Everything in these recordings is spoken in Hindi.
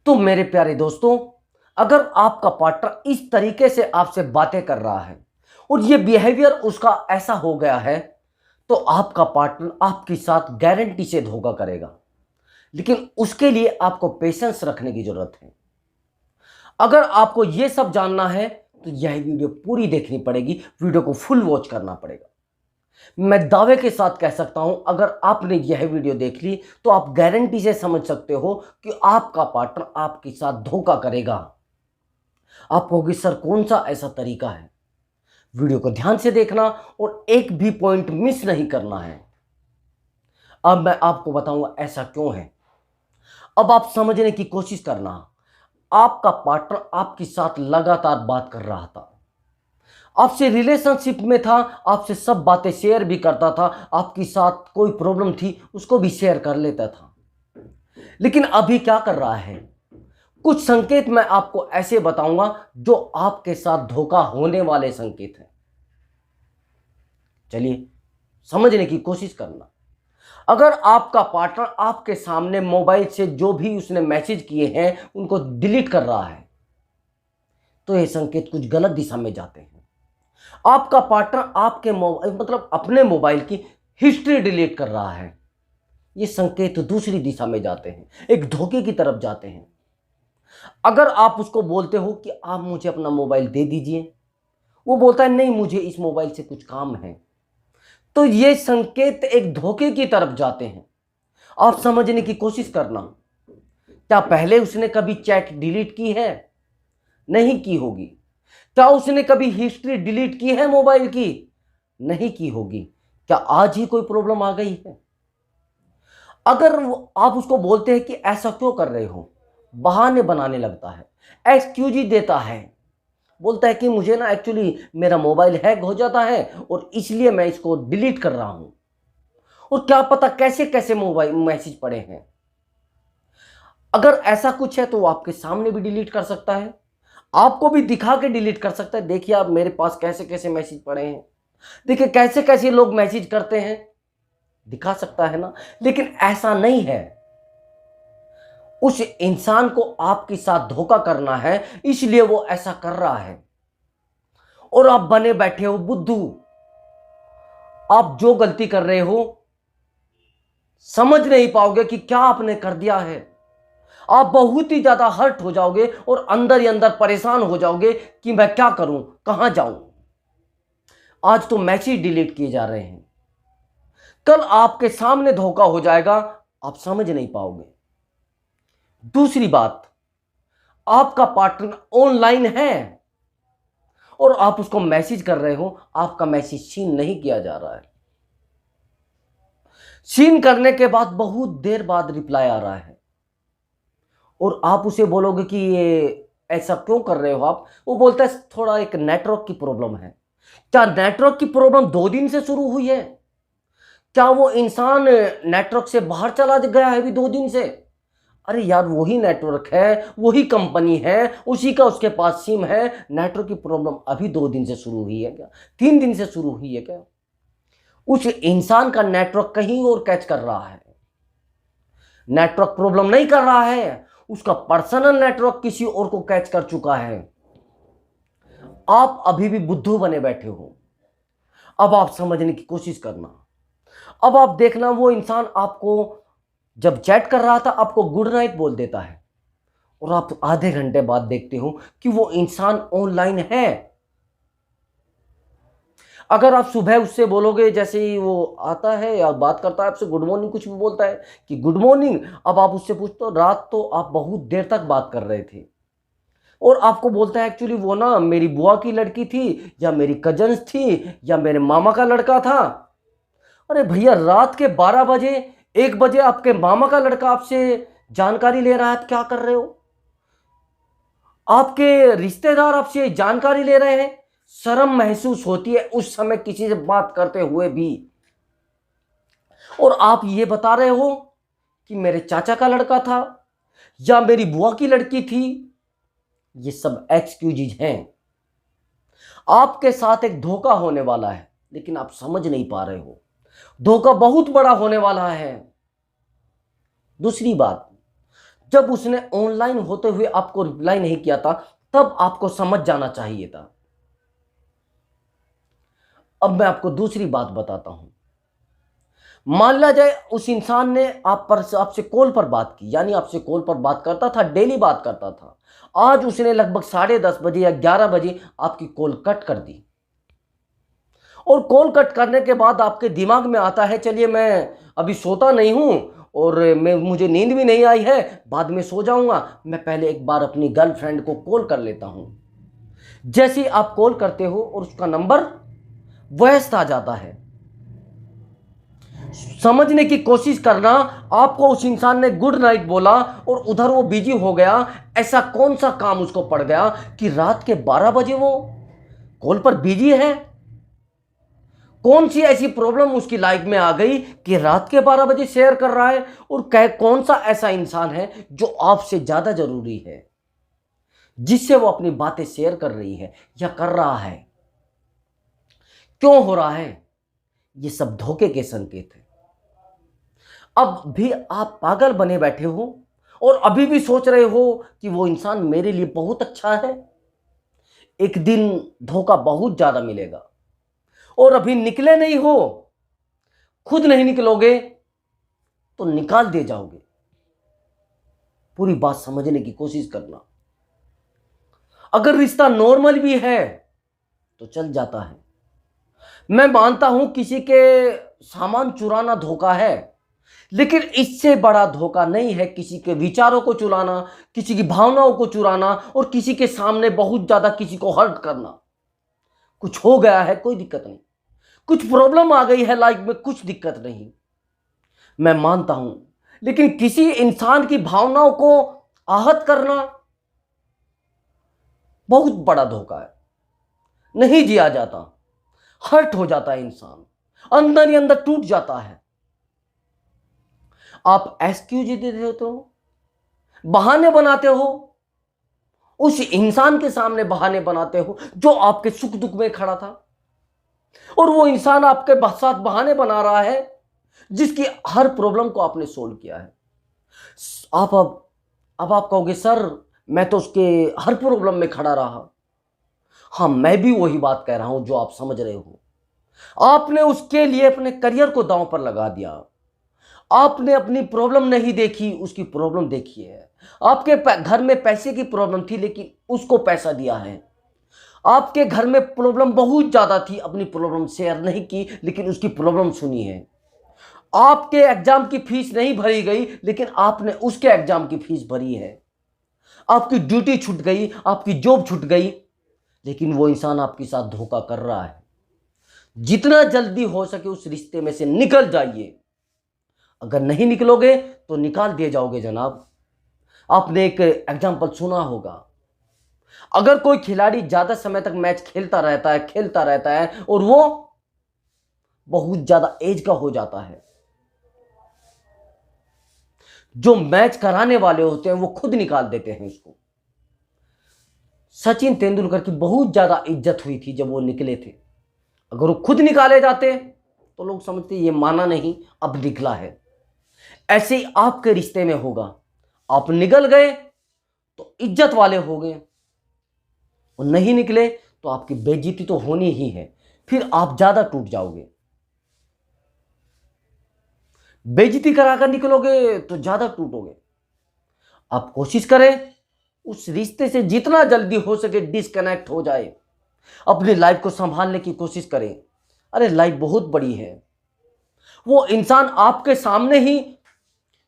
तो मेरे प्यारे दोस्तों, अगर आपका पार्टनर इस तरीके से आपसे बातें कर रहा है और ये बिहेवियर उसका ऐसा हो गया है, तो आपका पार्टनर आपके साथ गारंटी से धोखा करेगा। लेकिन उसके लिए आपको पेशेंस रखने की जरूरत है। अगर आपको ये सब जानना है तो यह वीडियो पूरी देखनी पड़ेगी, वीडियो को फुल वॉच करना पड़ेगा। मैं दावे के साथ कह सकता हूं, अगर आपने यह वीडियो देख ली तो आप गारंटी से समझ सकते हो कि आपका पार्टनर आपके साथ धोखा करेगा। आप कहोगे सर कौन सा ऐसा तरीका है? वीडियो को ध्यान से देखना और एक भी पॉइंट मिस नहीं करना है। अब मैं आपको बताऊंगा ऐसा क्यों है। अब आप समझने की कोशिश करना। आपका पार्टनर आपके साथ लगातार बात कर रहा था, आपसे रिलेशनशिप में था, आपसे सब बातें शेयर भी करता था, आपके साथ कोई प्रॉब्लम थी उसको भी शेयर कर लेता था। लेकिन अभी क्या कर रहा है? कुछ संकेत मैं आपको ऐसे बताऊंगा जो आपके साथ धोखा होने वाले संकेत हैं। चलिए समझने की कोशिश करना। अगर आपका पार्टनर आपके सामने मोबाइल से जो भी उसने मैसेज किए हैं उनको डिलीट कर रहा है, तो ये संकेत कुछ गलत दिशा में जाते हैं। आपका पार्टनर आपके मोबाइल मतलब अपने मोबाइल की हिस्ट्री डिलीट कर रहा है, ये संकेत दूसरी दिशा में जाते हैं, एक धोखे की तरफ जाते हैं। अगर आप उसको बोलते हो कि आप मुझे अपना मोबाइल दे दीजिए, वो बोलता है नहीं मुझे इस मोबाइल से कुछ काम है, तो ये संकेत एक धोखे की तरफ जाते हैं। आप समझने की कोशिश करना। क्या पहले उसने कभी चैट डिलीट की है? नहीं की होगी। क्या उसने कभी हिस्ट्री डिलीट की है मोबाइल की? नहीं की होगी। क्या आज ही कोई प्रॉब्लम आ गई है? अगर आप उसको बोलते हैं कि ऐसा क्यों कर रहे हो, बहाने बनाने लगता है, एक्सक्यूज ही देता है, बोलता है कि मुझे ना एक्चुअली मेरा मोबाइल हैक हो जाता है और इसलिए मैं इसको डिलीट कर रहा हूं। और क्या पता कैसे कैसे मोबाइल मैसेज पड़े हैं। अगर ऐसा कुछ है तो वो आपके सामने भी डिलीट कर सकता है, आपको भी दिखा के डिलीट कर सकता है। देखिए आप मेरे पास कैसे कैसे मैसेज पड़े हैं, देखिए कैसे कैसे लोग मैसेज करते हैं, दिखा सकता है ना। लेकिन ऐसा नहीं है। उस इंसान को आपके साथ धोखा करना है, इसलिए वो ऐसा कर रहा है। और आप बने बैठे हो बुद्धू। आप जो गलती कर रहे हो समझ नहीं पाओगे कि क्या आपने कर दिया है। आप बहुत ही ज्यादा हर्ट हो जाओगे और अंदर ही अंदर परेशान हो जाओगे कि मैं क्या करूं, कहां जाऊं। आज तो मैसेज डिलीट किए जा रहे हैं, कल आपके सामने धोखा हो जाएगा, आप समझ नहीं पाओगे। दूसरी बात, आपका पार्टनर ऑनलाइन है और आप उसको मैसेज कर रहे हो, आपका मैसेज सीन नहीं किया जा रहा है। सीन करने के बाद बहुत देर बाद रिप्लाई आ रहा है और आप उसे बोलोगे कि ये ऐसा क्यों कर रहे हो आप, वो बोलता है थोड़ा एक नेटवर्क की प्रॉब्लम है। क्या नेटवर्क की प्रॉब्लम 2 दिन से शुरू हुई है? क्या वो इंसान नेटवर्क से बाहर चला गया है अभी 2 दिन से? अरे यार वही नेटवर्क है, वही कंपनी है, उसी का उसके पास सिम है। नेटवर्क की प्रॉब्लम अभी 2 दिन से शुरू हुई है क्या? 3 दिन से शुरू हुई है क्या? उस इंसान का नेटवर्क कहीं और कैच कर रहा है, नेटवर्क प्रॉब्लम नहीं कर रहा है, उसका पर्सनल नेटवर्क किसी और को कैच कर चुका है। आप अभी भी बुद्धू बने बैठे हो। अब आप समझने की कोशिश करना। अब आप देखना, वो इंसान आपको जब चैट कर रहा था आपको गुड नाइट बोल देता है और आप आधे घंटे बाद देखते हो कि वो इंसान ऑनलाइन है। अगर आप सुबह उससे बोलोगे, जैसे ही वो आता है या बात करता है आपसे, गुड मॉर्निंग कुछ भी बोलता है कि गुड मॉर्निंग, अब आप उससे पूछते हो रात तो आप बहुत देर तक बात कर रहे थे, और आपको बोलता है एक्चुअली वो ना मेरी बुआ की लड़की थी या मेरी कजन्स थी या मेरे मामा का लड़का था। अरे भैया रात के 12 बजे 1 बजे आपके मामा का लड़का आपसे जानकारी ले रहा है, आप क्या कर रहे हो? आपके रिश्तेदार आपसे जानकारी ले रहे हैं, शर्म महसूस होती है उस समय किसी से बात करते हुए भी, और आप ये बता रहे हो कि मेरे चाचा का लड़का था या मेरी बुआ की लड़की थी। ये सब एक्सक्यूजेज हैं। आपके साथ एक धोखा होने वाला है लेकिन आप समझ नहीं पा रहे हो, धोखा बहुत बड़ा होने वाला है। दूसरी बात, जब उसने ऑनलाइन होते हुए आपको रिप्लाई नहीं किया था, तब आपको समझ जाना चाहिए था। अब मैं आपको दूसरी बात बताता हूं। मान लिया जाए उस इंसान ने आपसे कॉल पर बात की, यानी आपसे कॉल पर बात करता था, डेली बात करता था। आज उसने लगभग 10:30 बजे या 11 बजे आपकी कॉल कट कर दी, और कॉल कट करने के बाद आपके दिमाग में आता है, चलिए मैं अभी सोता नहीं हूं और मुझे नींद भी नहीं आई है, बाद में सो जाऊंगा, मैं पहले एक बार अपनी गर्लफ्रेंड को कॉल कर लेता हूं। जैसे ही आप कॉल करते हो और उसका नंबर व्यस्त आ जाता है, समझने की कोशिश करना, आपको उस इंसान ने गुड नाइट बोला और उधर वो बिजी हो गया। ऐसा कौन सा काम उसको पड़ गया कि रात के 12 बजे वो कॉल पर बिजी है? कौन सी ऐसी प्रॉब्लम उसकी लाइफ में आ गई कि रात के 12 बजे शेयर कर रहा है? और कौन सा ऐसा इंसान है जो आपसे ज्यादा जरूरी है, जिससे वो अपनी बातें शेयर कर रही है या कर रहा है? क्यों हो रहा है? ये सब धोखे के संकेत है। अब भी आप पागल बने बैठे हो और अभी भी सोच रहे हो कि वो इंसान मेरे लिए बहुत अच्छा है। एक दिन धोखा बहुत ज्यादा मिलेगा, और अभी निकले नहीं हो, खुद नहीं निकलोगे तो निकाल दिए जाओगे। पूरी बात समझने की कोशिश करना। अगर रिश्ता नॉर्मल भी है तो चल जाता है। मैं मानता हूं किसी के सामान चुराना धोखा है, लेकिन इससे बड़ा धोखा नहीं है किसी के विचारों को चुराना, किसी की भावनाओं को चुराना, और किसी के सामने बहुत ज्यादा किसी को हर्ट करना। कुछ हो गया है, कोई दिक्कत नहीं, कुछ प्रॉब्लम आ गई है लाइफ में, कुछ दिक्कत नहीं, मैं मानता हूं। लेकिन किसी इंसान की भावनाओं को आहत करना बहुत बड़ा धोखा है। नहीं जिया जाता, हर्ट हो जाता है इंसान, अंदर ही अंदर टूट जाता है। आप एक्सक्यूज देते हो, बहाने बनाते हो, उस इंसान के सामने बहाने बनाते हो जो आपके सुख दुख में खड़ा था, और वो इंसान आपके साथ बहाने बना रहा है जिसकी हर प्रॉब्लम को आपने सोल्व किया है। आप अब आप कहोगे, सर मैं तो उसके हर प्रॉब्लम में खड़ा रहा। हाँ, मैं भी वही बात कह रहा हूं जो आप समझ रहे हो। आपने उसके लिए अपने करियर को दांव पर लगा दिया। आपने अपनी प्रॉब्लम नहीं देखी, उसकी प्रॉब्लम देखी है। आपके घर में पैसे की प्रॉब्लम थी, लेकिन उसको पैसा दिया है। आपके घर में प्रॉब्लम बहुत ज्यादा थी, अपनी प्रॉब्लम शेयर नहीं की, लेकिन उसकी प्रॉब्लम सुनी है। आपके एग्जाम की फीस नहीं भरी गई, लेकिन आपने उसके एग्जाम की फीस भरी है। आपकी ड्यूटी छूट गई, आपकी जॉब छूट गई, लेकिन वो इंसान आपके साथ धोखा कर रहा है। जितना जल्दी हो सके उस रिश्ते में से निकल जाइए। अगर नहीं निकलोगे तो निकाल दिए जाओगे जनाब। आपने एक एग्जाम्पल सुना होगा, अगर कोई खिलाड़ी ज्यादा समय तक मैच खेलता रहता है और वो बहुत ज्यादा एज का हो जाता है, जो मैच कराने वाले होते हैं वो खुद निकाल देते हैं उसको। सचिन तेंदुलकर की बहुत ज्यादा इज्जत हुई थी जब वो निकले थे। अगर वो खुद निकाले जाते तो लोग समझते ये माना नहीं, अब निकला है। ऐसे ही आपके रिश्ते में होगा, आप निकल गए तो इज्जत वाले हो गए, और नहीं निकले तो आपकी बेइज्जती तो होनी ही है, फिर आप ज्यादा टूट जाओगे। बेइज्जती कराकर निकलोगे तो ज्यादा टूटोगे। आप कोशिश करें उस रिश्ते से जितना जल्दी हो सके डिस्कनेक्ट हो जाए, अपनी लाइफ को संभालने की कोशिश करें। अरे लाइफ बहुत बड़ी है। वो इंसान आपके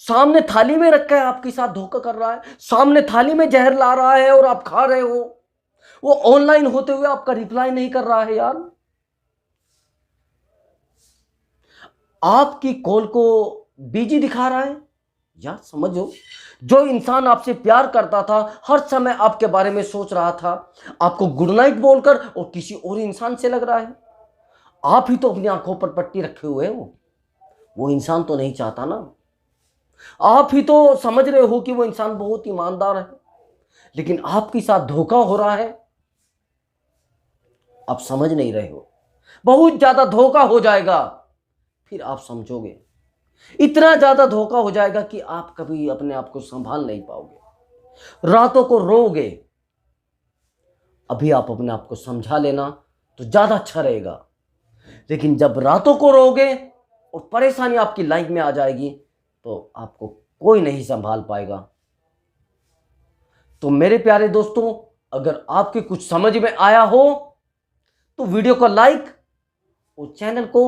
सामने थाली में रख के आपके साथ धोखा कर रहा है, सामने थाली में जहर ला रहा है और आप खा रहे हो। वो ऑनलाइन होते हुए आपका रिप्लाई नहीं कर रहा है यार। आपकी कॉल को बिजी दिखा रहा है। यार समझो, जो इंसान आपसे प्यार करता था, हर समय आपके बारे में सोच रहा था, आपको गुड नाइट बोलकर और किसी और इंसान से लग रहा है। आप ही तो अपनी आंखों पर पट्टी रखे हुए हो, वो इंसान तो नहीं चाहता ना। आप ही तो समझ रहे हो कि वो इंसान बहुत ईमानदार है, लेकिन आपके साथ धोखा हो रहा है। आप समझ नहीं रहे हो, बहुत ज्यादा धोखा हो जाएगा, फिर आप समझोगे। इतना ज्यादा धोखा हो जाएगा कि आप कभी अपने आप को संभाल नहीं पाओगे, रातों को रोगे। अभी आप अपने आप को समझा लेना तो ज्यादा अच्छा रहेगा, लेकिन जब रातों को रोगे और परेशानी आपकी लाइफ में आ जाएगी तो आपको कोई नहीं संभाल पाएगा। तो मेरे प्यारे दोस्तों, अगर आपके कुछ समझ में आया हो तो वीडियो को लाइक और चैनल को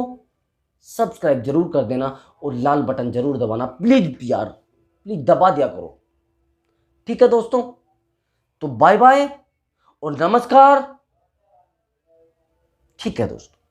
सब्सक्राइब जरूर कर देना और लाल बटन जरूर दबाना, प्लीज यार, प्लीज दबा दिया करो। ठीक है दोस्तों, तो बाय बाय और नमस्कार। ठीक है दोस्तों।